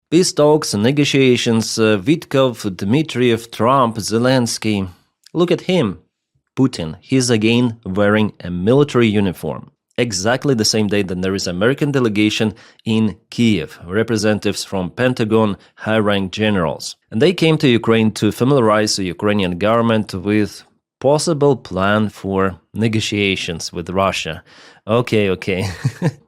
Peace talks, negotiations, Vitkov, Dmitriev, Trump, Zelensky. Look at him, Putin. He's again wearing a military uniform. Exactly the same day that there is an American delegation in Kiev, representatives from Pentagon, high-ranked generals. And they came to Ukraine to familiarize the Ukrainian government with possible plan for negotiations with Russia. Okay.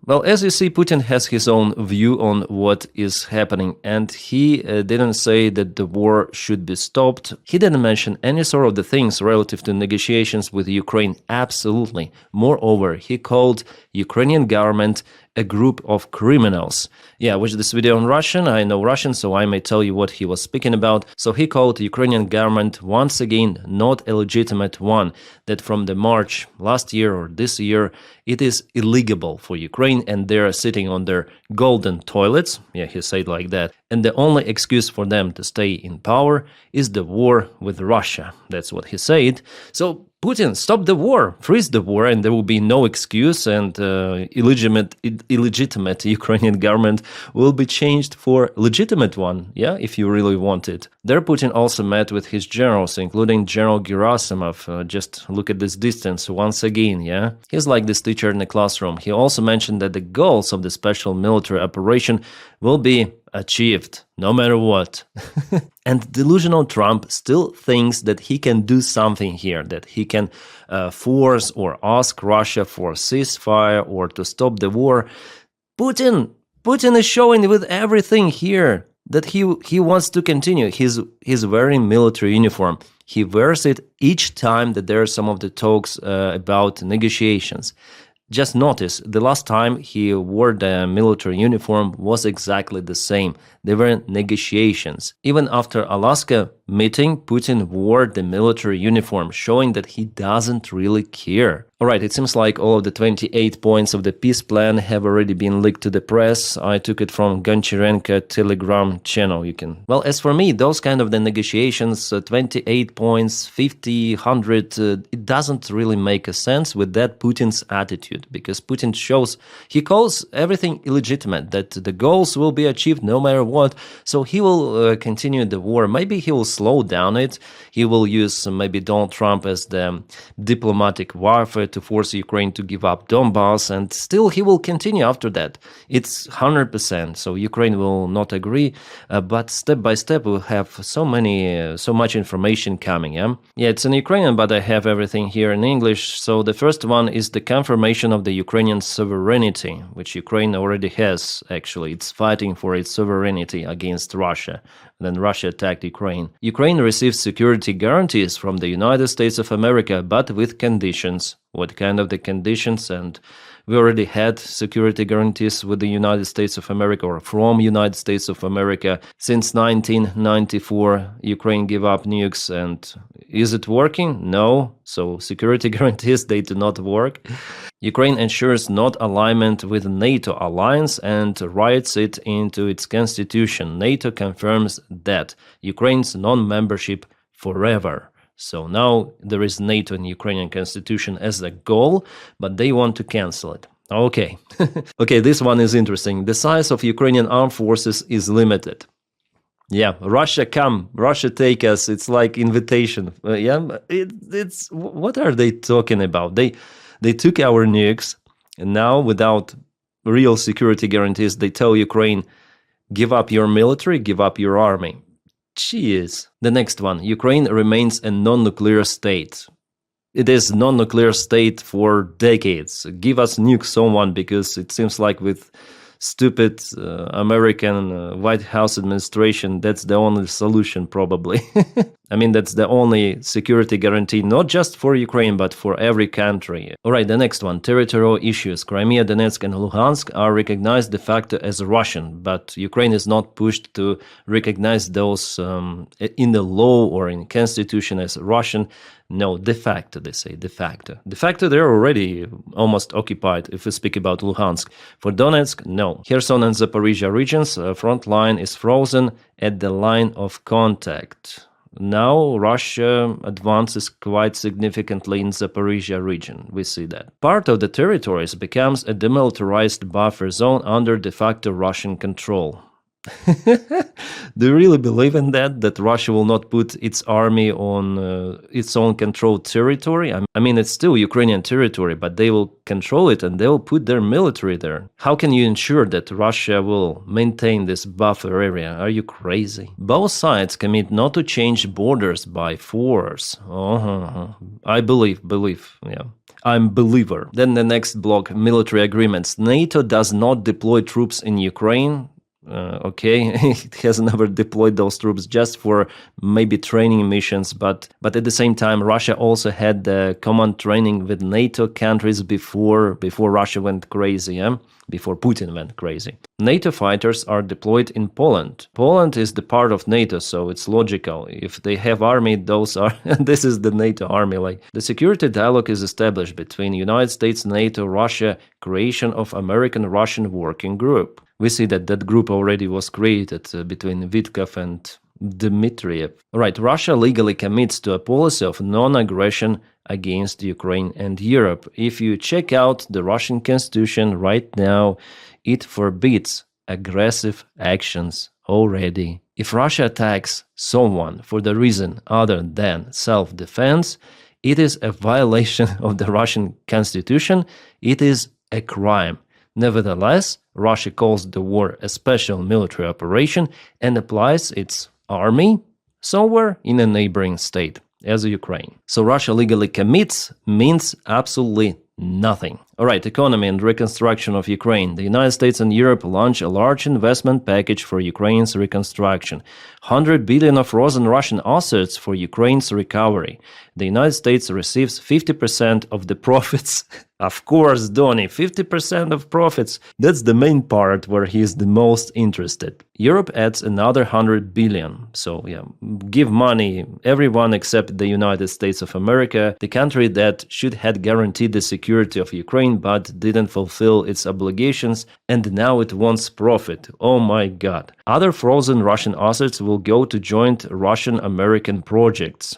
Well, as you see, Putin has his own view on what is happening, and he didn't say that the war should be stopped. He didn't mention any sort of the things relative to negotiations with Ukraine. Absolutely. Moreover, he called Ukrainian government a group of criminals. Yeah, I watched this video in Russian. I know Russian, so I may tell you what he was speaking about. So he called the Ukrainian government once again not a legitimate one, that from the March last year or this year, it is illegal for Ukraine and they're sitting on their golden toilets. Yeah, he said like that. And the only excuse for them to stay in power is the war with Russia. That's what he said. So Putin, stop the war, freeze the war, and there will be no excuse, and illegitimate Ukrainian government will be changed for legitimate one, yeah, if you really want it. There Putin also met with his generals, including General Gerasimov. Just look at this distance once again, yeah. He's like this teacher in the classroom. He also mentioned that the goals of the special military operation will be achieved, no matter what. And delusional Trump still thinks that he can do something here, that he can force or ask Russia for a ceasefire or to stop the war. Putin is showing with everything here that he wants to continue. He's wearing military uniform. He wears it each time that there are some of the talks about negotiations. Just notice, the last time he wore the military uniform was exactly the same. There were negotiations. Even after Alaska meeting, Putin wore the military uniform, showing that he doesn't really care. Alright, it seems like all of the 28 points of the peace plan have already been leaked to the press. I took it from Goncharenko Telegram channel. Well, as for me, those kind of the negotiations, 28 points, 50, 100, it doesn't really make a sense with that Putin's attitude, because Putin he calls everything illegitimate, that the goals will be achieved no matter what. So he will continue the war. Maybe he will slow down it. He will use maybe Donald Trump as the diplomatic warfare to force Ukraine to give up Donbass, and still he will continue after that. It's 100%. So Ukraine will not agree, but step by step we'll have so much information coming. Yeah, it's in Ukrainian, but I have everything here in English. So the first one is the confirmation of the Ukrainian sovereignty, which Ukraine already has. Actually, it's fighting for its sovereignty against Russia. Then Russia attacked Ukraine. Ukraine received security guarantees from the United States of America, but with conditions. What kind of the conditions? And we already had security guarantees with the United States of America, or from United States of America, since 1994. Ukraine gave up nukes, and is it working? No. So security guarantees, they do not work. Ukraine ensures not alignment with NATO alliance and writes it into its constitution. NATO confirms that Ukraine's non-membership forever. So now there is NATO in Ukrainian constitution as a goal, but they want to cancel it. Okay. Okay, this one is interesting. The size of Ukrainian armed forces is limited. Yeah, Russia come, Russia take us. It's like invitation. It's what are they talking about? They took our nukes, and now without real security guarantees, they tell Ukraine, give up your military, give up your army. Jeez. The next one, Ukraine remains a non-nuclear state. It is non-nuclear state for decades. Give us nuke someone, because it seems like with stupid American White House administration, that's the only solution probably. I mean, that's the only security guarantee, not just for Ukraine, but for every country. Alright, the next one, territorial issues. Crimea, Donetsk and Luhansk are recognized de facto as Russian, but Ukraine is not pushed to recognize those in the law or in constitution as Russian. No, de facto, they say, de facto. De facto, they're already almost occupied, if we speak about Luhansk. For Donetsk, no. Kherson and Zaporizhia regions, front line is frozen at the line of contact. Now Russia advances quite significantly in Zaporizhia region. We see that. Part of the territories becomes a demilitarized buffer zone under de facto Russian control. Do you really believe in that? That Russia will not put its army on its own controlled territory? I mean, it's still Ukrainian territory, but they will control it and they will put their military there. How can you ensure that Russia will maintain this buffer area? Are you crazy? Both sides commit not to change borders by force. I believe, yeah. I'm believer. Then the next block, military agreements. NATO does not deploy troops in Ukraine. Okay, it has never deployed those troops, just for maybe training missions, but at the same time, Russia also had the common training with NATO countries before Russia went crazy, yeah? Before Putin went crazy. NATO fighters are deployed in Poland. Poland is the part of NATO, so it's logical. If they have army, those are this is the NATO army. Like, the security dialogue is established between United States, NATO, Russia, creation of American-Russian working group. We see that group already was created between Vitkov and Dmitriev. Right, Russia legally commits to a policy of non-aggression against Ukraine and Europe. If you check out the Russian constitution right now, it forbids aggressive actions already. If Russia attacks someone for the reason other than self-defense, it is a violation of the Russian constitution. It is a crime. Nevertheless, Russia calls the war a special military operation and applies its army somewhere in a neighboring state, as Ukraine. So Russia legally commits means absolutely nothing. All right, economy and reconstruction of Ukraine. The United States and Europe launch a large investment package for Ukraine's reconstruction. 100 billion of frozen Russian assets for Ukraine's recovery. The United States receives 50% of the profits. Of course, Donny, 50% of profits. That's the main part where he is the most interested. Europe adds another 100 billion. So, yeah, give money, everyone except the United States of America, the country that should have guaranteed the security of Ukraine but didn't fulfill its obligations, and now it wants profit. Oh my god. Other frozen Russian assets will go to joint Russian-American projects.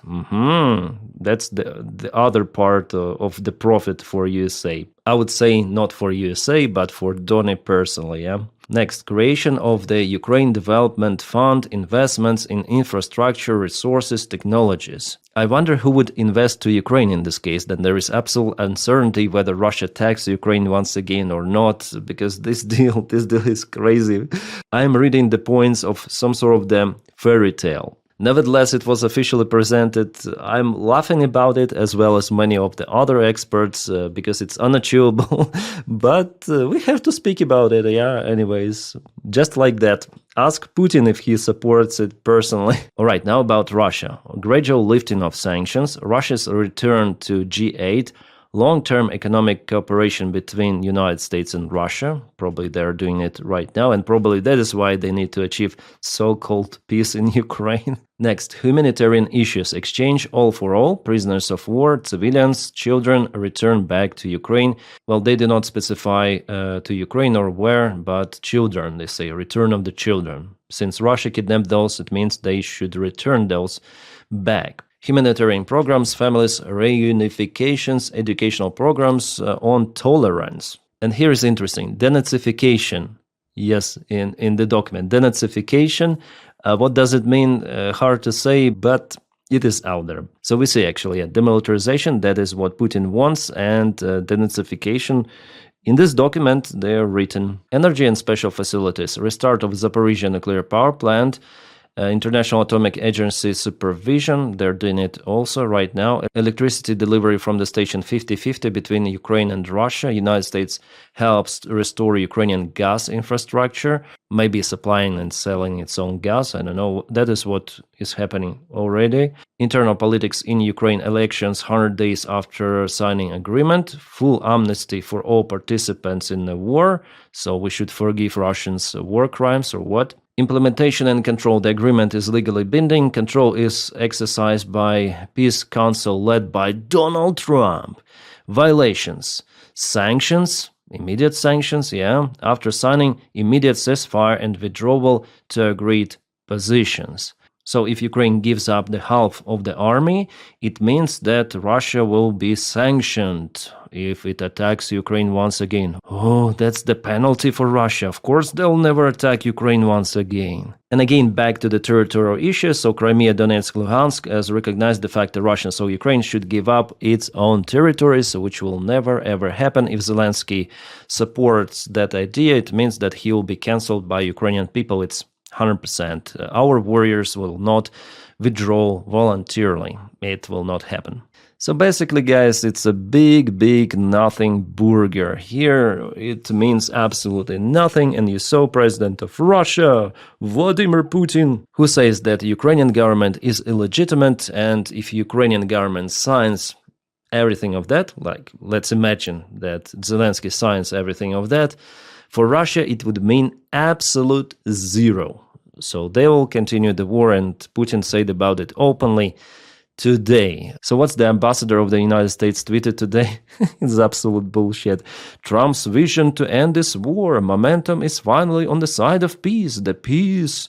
That's the other part of the profit for USA. I would say not for USA, but for Donny personally, yeah? Next, creation of the Ukraine Development Fund, investments in infrastructure, resources, technologies. I wonder who would invest to Ukraine in this case. Then there is absolute uncertainty whether Russia attacks Ukraine once again or not, because this deal is crazy. I'm reading the points of some sort of the fairy tale. Nevertheless, it was officially presented. I'm laughing about it, as well as many of the other experts, because it's unachievable. But we have to speak about it, yeah, anyways. Just like that. Ask Putin if he supports it personally. All right, now about Russia. Gradual lifting of sanctions, Russia's return to G8, long-term economic cooperation between United States and Russia. Probably they're doing it right now, and probably that is why they need to achieve so-called peace in Ukraine. Next, humanitarian issues. Exchange all for all, prisoners of war, civilians, children return back to Ukraine. Well, they do not specify to Ukraine or where, but children, they say, return of the children. Since Russia kidnapped those, it means they should return those back. Humanitarian programs, families, reunifications, educational programs on tolerance. And here is interesting, denazification. Yes, in the document, denazification. What does it mean? Hard to say, but it is out there. So we see actually a demilitarization, that is what Putin wants, and denazification. In this document, they are written energy and special facilities, restart of Zaporizhia nuclear power plant, International Atomic Agency supervision, they're doing it also right now. Electricity delivery from the station 50-50 between Ukraine and Russia. United States helps restore Ukrainian gas infrastructure, maybe supplying and selling its own gas. I don't know. That is what is happening already. Internal politics in Ukraine, elections 100 days after signing agreement. Full amnesty for all participants in the war. So we should forgive Russians' war crimes or what? Implementation and control. The agreement is legally binding. Control is exercised by Peace Council led by Donald Trump. Violations. Sanctions. Immediate sanctions, yeah. After signing, immediate ceasefire and withdrawal to agreed positions. So if Ukraine gives up the half of the army, it means that Russia will be sanctioned if it attacks Ukraine once again. Oh, that's the penalty for Russia. Of course, they'll never attack Ukraine once again. And again, back to the territorial issue. So Crimea, Donetsk, Luhansk has recognized the fact that Russia, so Ukraine should give up its own territories, which will never ever happen. If Zelensky supports that idea, it means that he will be cancelled by Ukrainian people. It's 100%. Our warriors will not withdraw voluntarily. It will not happen. So basically, guys, it's a big nothing burger. Here it means absolutely nothing, and you saw President of Russia, Vladimir Putin, who says that Ukrainian government is illegitimate, and if Ukrainian government signs everything of that, like let's imagine that Zelensky signs everything of that, for Russia it would mean absolute zero. So they will continue the war, and Putin said about it openly today. So what's the ambassador of the United States tweeted today? It's absolute bullshit. Trump's vision to end this war. Momentum is finally on the side of peace. The peace.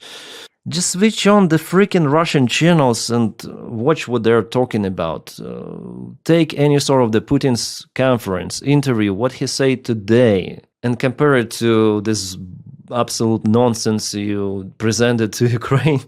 Just switch on the freaking Russian channels and watch what they're talking about. Take any sort of the Putin's conference, interview, what he said today, and compare it to this absolute nonsense you presented to Ukraine.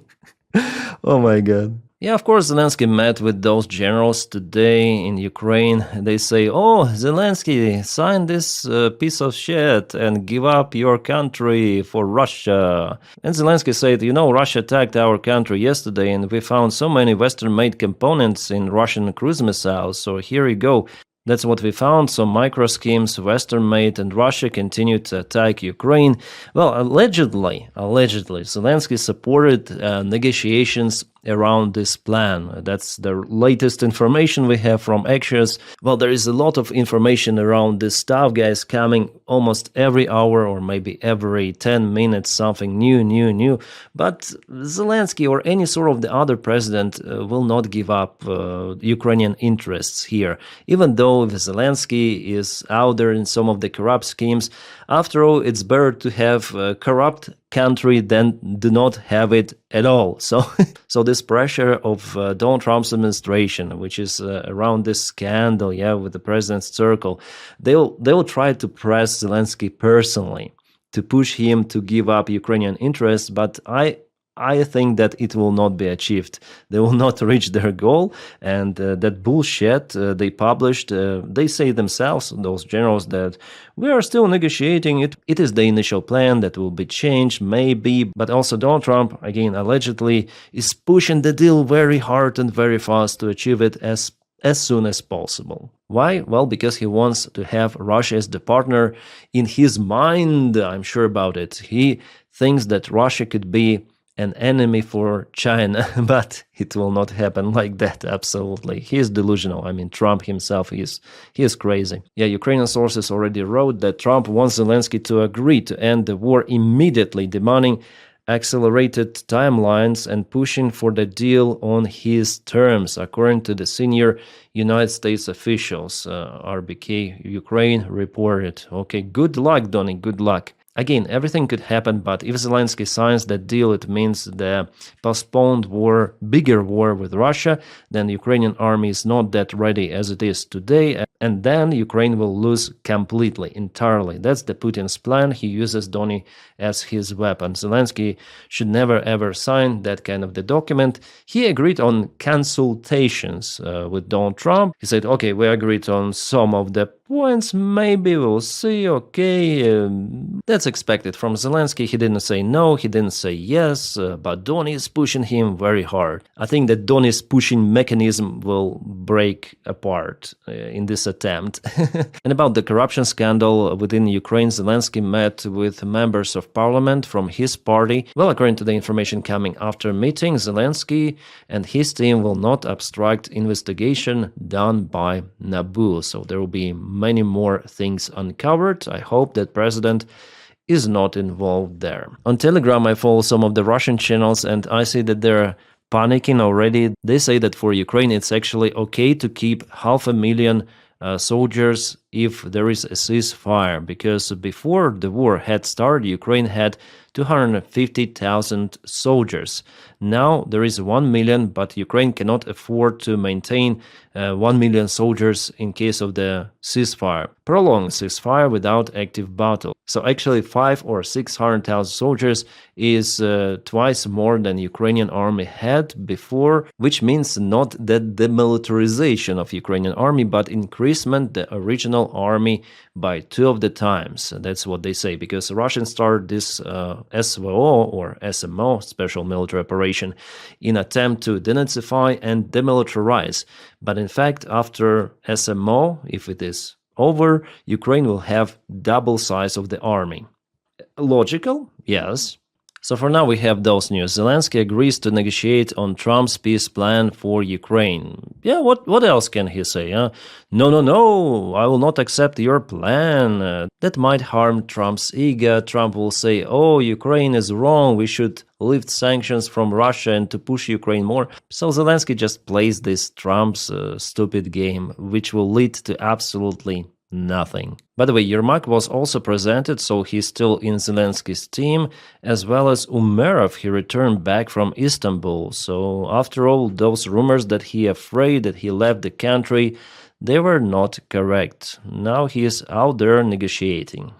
Oh my God. Yeah, of course, Zelensky met with those generals today in Ukraine. They say, oh, Zelensky, sign this piece of shit and give up your country for Russia. And Zelensky said, you know, Russia attacked our country yesterday and we found so many Western-made components in Russian cruise missiles. So here you go. That's what we found, some micro schemes, Western-made, and Russia continued to attack Ukraine. Well, allegedly, Zelensky supported negotiations around this plan. That's the latest information we have from Axios. Well, there is a lot of information around this stuff, guys, coming almost every hour or maybe every 10 minutes, something new. But Zelensky or any sort of the other president will not give up Ukrainian interests here, even though Zelensky is out there in some of the corrupt schemes. After all, it's better to have a corrupt country than do not have it at all. So this pressure of Donald Trump's administration, which is around this scandal, with the president's circle, they'll try to press Zelensky personally to push him to give up Ukrainian interests, but I think that it will not be achieved. They will not reach their goal, and that bullshit they published, they say themselves, those generals, that we are still negotiating. It is the initial plan that will be changed, maybe, but also Donald Trump, again, allegedly, is pushing the deal very hard and very fast to achieve it as soon as possible. Why? Well, because he wants to have Russia as the partner in his mind. I'm sure about it. He thinks that Russia could be an enemy for China, but it will not happen like that, absolutely. He is delusional. I mean, Trump himself, he is crazy. Yeah, Ukrainian sources already wrote that Trump wants Zelensky to agree to end the war immediately, demanding accelerated timelines and pushing for the deal on his terms, according to the senior United States officials. RBK Ukraine reported. Okay, good luck, Donny, good luck. Again, everything could happen, but if Zelensky signs that deal, it means the postponed war, bigger war with Russia, then the Ukrainian army is not that ready as it is today, and then Ukraine will lose completely, entirely. That's the Putin's plan. He uses Donny as his weapon. Zelensky should never ever sign that kind of the document. He agreed on consultations with Donald Trump. He said, okay, we agreed on some of the points, maybe we'll see, okay, that's expected from Zelensky. He didn't say no, he didn't say yes, but Donny is pushing him very hard. I think that Donny's pushing mechanism will break apart in this attempt. And about the corruption scandal within Ukraine, Zelensky met with members of parliament from his party. Well, according to the information coming after meeting, Zelensky and his team will not obstruct investigation done by NABU. So there will be many more things uncovered. I hope that president is not involved there. On Telegram, I follow some of the Russian channels and I see that they're panicking already. They say that for Ukraine, it's actually okay to keep 500,000 soldiers if there is a ceasefire, because before the war had started, Ukraine had 250,000 soldiers. Now there is 1 million, but Ukraine cannot afford to maintain 1 million soldiers in case of the ceasefire, prolonged ceasefire without active battle. So actually 5 or 600,000 soldiers is twice more than Ukrainian army had before, which means not that demilitarization of Ukrainian army, but increasement the original army by 2 of the times. That's what they say, because Russians started this SVO or SMO, Special Military Operation, in attempt to denazify and demilitarize. But in fact, after SMO, if it is over, Ukraine will have double size of the army. Logical? Yes. So for now we have those news. Zelensky agrees to negotiate on Trump's peace plan for Ukraine. Yeah, what else can he say? No, I will not accept your plan. That might harm Trump's ego. Trump will say, oh, Ukraine is wrong, we should lift sanctions from Russia and to push Ukraine more. So Zelensky just plays this Trump's stupid game, which will lead to absolutely nothing. By the way, Yermak was also presented, so he's still in Zelensky's team, as well as Umerov. He returned back from Istanbul. So after all, those rumors that he afraid that he left the country, they were not correct. Now he is out there negotiating.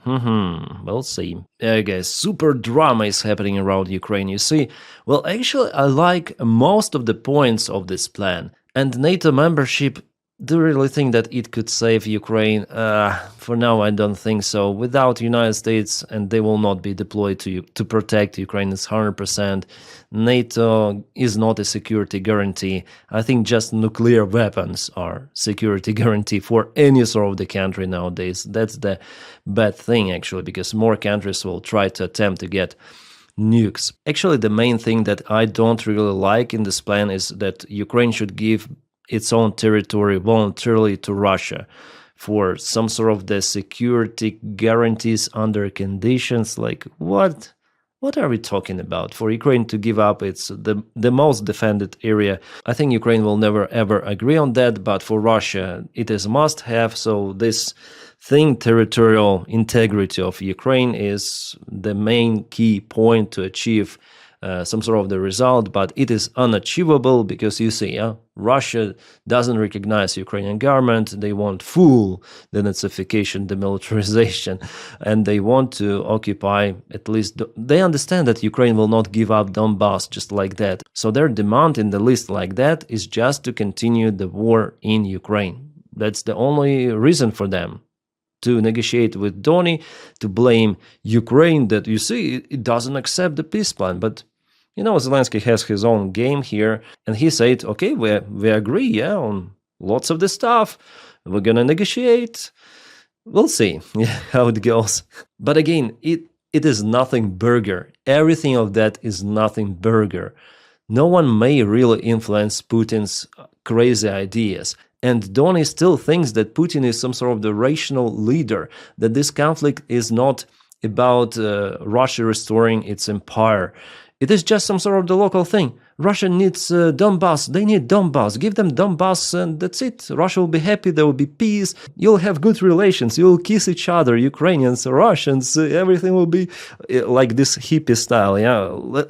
We'll see. Guys, super drama is happening around Ukraine, you see. Well, actually, I like most of the points of this plan. And NATO membership, do you really think that it could save Ukraine? For now, I don't think so. Without United States, and they will not be deployed to protect Ukraine, it's 100%. NATO is not a security guarantee. I think just nuclear weapons are security guarantee for any sort of the country nowadays. That's the bad thing, actually, because more countries will try to attempt to get nukes. Actually, the main thing that I don't really like in this plan is that Ukraine should give its own territory voluntarily to Russia for some sort of the security guarantees under conditions. Like what are we talking about? For Ukraine to give up its the most defended area, I think Ukraine will never ever agree on that, but for Russia it is must have. So this thing, territorial integrity of Ukraine, is the main key point to achieve some sort of the result, but it is unachievable because you see, Russia doesn't recognize Ukrainian government. They want full denazification, demilitarization, and they want to occupy at least. They understand that Ukraine will not give up Donbass just like that. So their demand in the list like that is just to continue the war in Ukraine. That's the only reason for them to negotiate with Donny, to blame Ukraine that, you see, it doesn't accept the peace plan. But Zelensky has his own game here, and he said, okay, we agree, on lots of the stuff. We're gonna negotiate. We'll see how it goes. But again, it is Nothingburger. Everything of that is Nothingburger. No one may really influence Putin's crazy ideas. And Donny still thinks that Putin is some sort of the rational leader, that this conflict is not about Russia restoring its empire. It is just some sort of the local thing. Russia needs Donbass. They need Donbass. Give them Donbass and that's it. Russia will be happy. There will be peace. You'll have good relations. You'll kiss each other, Ukrainians, Russians. Everything will be like this hippie style. Yeah.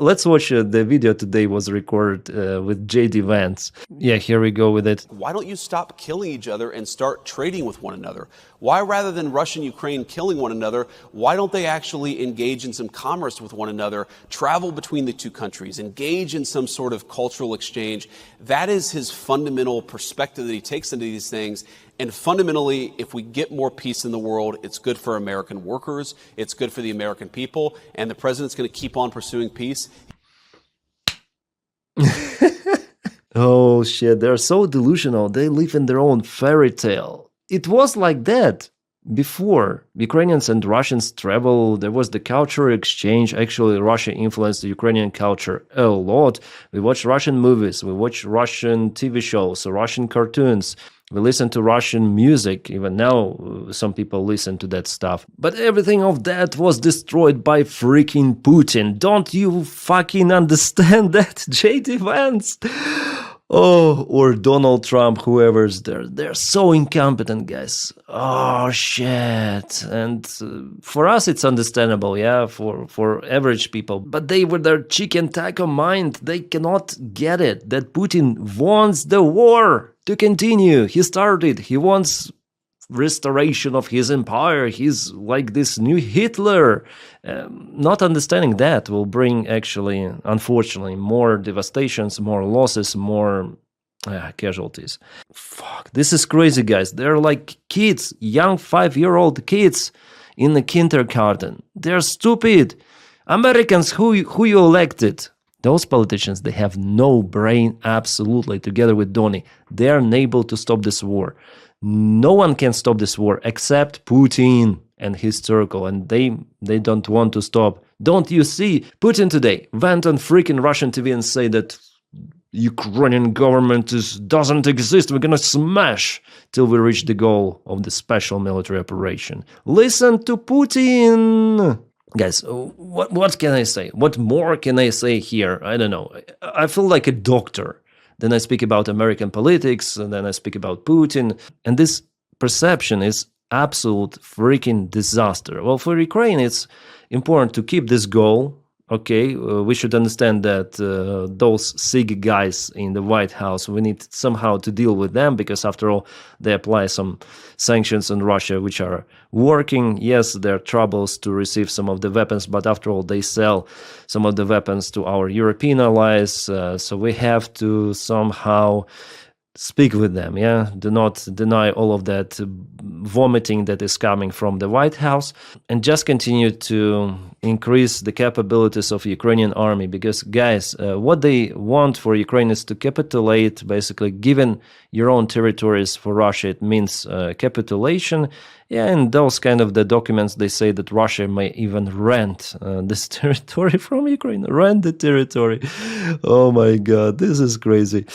Let's watch the video today was recorded with J.D. Vance. Yeah, here we go with it. Why don't you stop killing each other and start trading with one another? Why, rather than Russia and Ukraine killing one another, why don't they actually engage in some commerce with one another, travel between the two countries, engage in some sort of cultural exchange? That is his fundamental perspective that he takes into these things. And fundamentally, if we get more peace in the world, it's good for American workers, it's good for the American people, and the president's going to keep on pursuing peace. Oh shit, they're so delusional. They live in their own fairy tale. It was like that before. Ukrainians and Russians travel. There was the cultural exchange. Actually, Russia influenced the Ukrainian culture a lot. We watch Russian movies. We watch Russian TV shows, Russian cartoons. We listen to Russian music. Even now, some people listen to that stuff. But everything of that was destroyed by freaking Putin. Don't you fucking understand that, J.D. Vance? Oh, or Donald Trump, whoever's there. They're so incompetent, guys. Oh, shit. And for us, it's understandable, yeah, for average people. But they, with their chicken taco mind, they cannot get it that Putin wants the war to continue. He started. He wants restoration of his empire. He's like this new Hitler. Not understanding that will bring, actually, unfortunately, more devastations, more losses, more casualties. Fuck, this is crazy, guys. They're like kids, young 5-year-old kids in the kindergarten. They're stupid. Americans, who you elected? Those politicians, they have no brain, absolutely, together with Donny. They are unable to stop this war. No one can stop this war except Putin and his circle, and they don't want to stop. Don't you see? Putin today went on freaking Russian TV and said that Ukrainian government doesn't exist. We're gonna smash till we reach the goal of the special military operation. Listen to Putin! Guys, what can I say? What more can I say here? I don't know. I feel like a doctor. Then I speak about American politics, and then I speak about Putin. And this perception is absolute freaking disaster. Well, for Ukraine, it's important to keep this goal. Okay, we should understand that those SIG guys in the White House, we need somehow to deal with them, because after all, they apply some sanctions on Russia, which are working. Yes, there are troubles to receive some of the weapons, but after all, they sell some of the weapons to our European allies. So we have to somehow speak with them, yeah? Do not deny all of that vomiting that is coming from the White House, and just continue to increase the capabilities of Ukrainian army, because, guys, what they want for Ukraine is to capitulate, basically, given your own territories for Russia, it means capitulation. Yeah, and those kind of the documents, they say that Russia may even rent this territory from Ukraine. Rent the territory. Oh my God, this is crazy.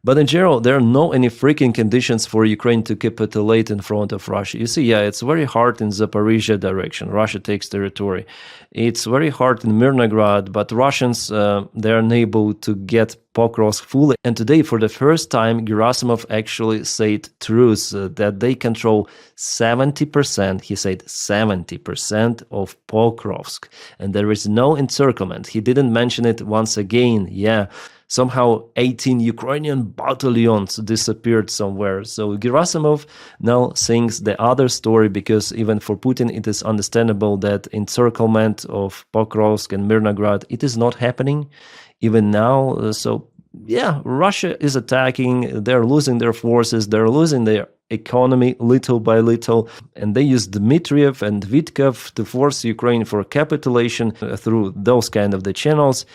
But in general, there are no any freaking conditions for Ukraine to capitulate in front of Russia. You see, yeah, it's very hard in Zaporizhia direction. Russia takes territory. It's very hard in Mirnograd, but Russians, they're unable to get Pokrovsk fully. And today, for the first time, Gerasimov actually said truth, that they control 70%, he said 70% of Pokrovsk. And there is no encirclement. He didn't mention it once again, yeah. Somehow 18 Ukrainian battalions disappeared somewhere. So Gerasimov now sings the other story, because even for Putin it is understandable that encirclement of Pokrovsk and Mirnograd, it is not happening even now. So yeah, Russia is attacking, they're losing their forces, they're losing their economy little by little, and they use Dmitriev and Vitkov to force Ukraine for capitulation through those kind of the channels,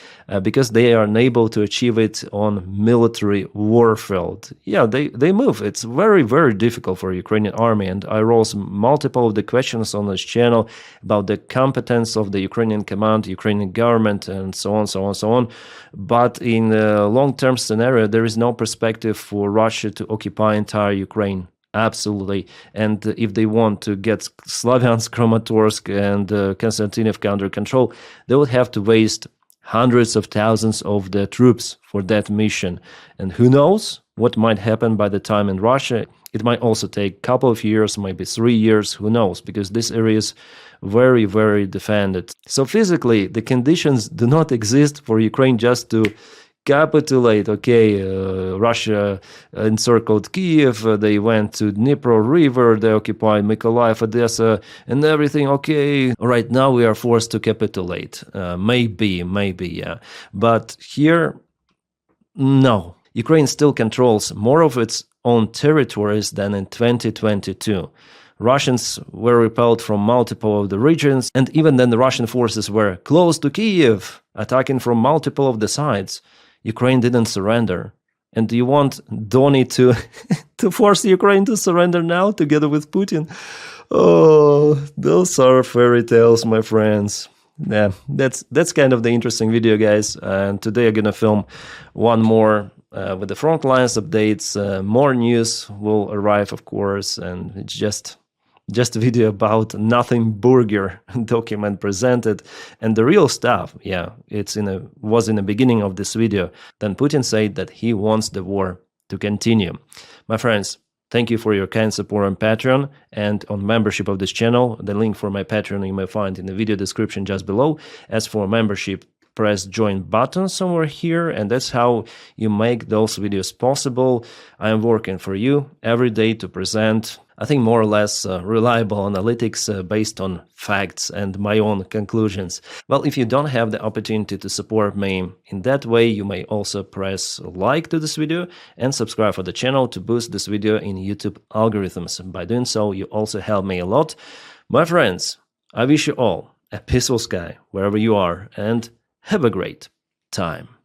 because they are unable to achieve it on military warfield. Yeah, they move. It's very, very difficult for Ukrainian army, and I rose multiple of the questions on this channel about the competence of the Ukrainian command, Ukrainian government, and so on, so on, so on. But in the long-term scenario, there is no perspective for Russia to occupy entire Ukraine. Absolutely. And if they want to get Slavyansk, Kramatorsk, and Konstantinivka under control, they would have to waste hundreds of thousands of the troops for that mission. And who knows what might happen by the time in Russia. It might also take a couple of years, maybe 3 years, who knows, because this area is very, very defended. So physically, the conditions do not exist for Ukraine just to capitulate. Okay, Russia encircled Kiev, they went to Dnipro River, they occupied Mykolaiv, Odessa, and everything. Okay, right now we are forced to capitulate. Maybe, yeah. But here, no. Ukraine still controls more of its own territories than in 2022. Russians were repelled from multiple of the regions, and even then the Russian forces were close to Kiev, attacking from multiple of the sides. Ukraine didn't surrender. And do you want Donny to to force Ukraine to surrender now together with Putin? Oh, those are fairy tales, my friends. Yeah, that's kind of the interesting video, guys. And today I'm gonna film one more with the front lines updates. More news will arrive, of course, and it's just just a video about Nothingburger document presented, and the real stuff, yeah, was in the beginning of this video. Then Putin said that he wants the war to continue. My friends, thank you for your kind support on Patreon and on membership of this channel. The link for my Patreon you may find in the video description just below. As for membership, press join button somewhere here, and that's how you make those videos possible. I am working for you every day to present, I think, more or less reliable analytics based on facts and my own conclusions. Well, if you don't have the opportunity to support me in that way, you may also press like to this video and subscribe for the channel to boost this video in YouTube algorithms. By doing so, you also help me a lot. My friends, I wish you all a peaceful sky wherever you are, and have a great time.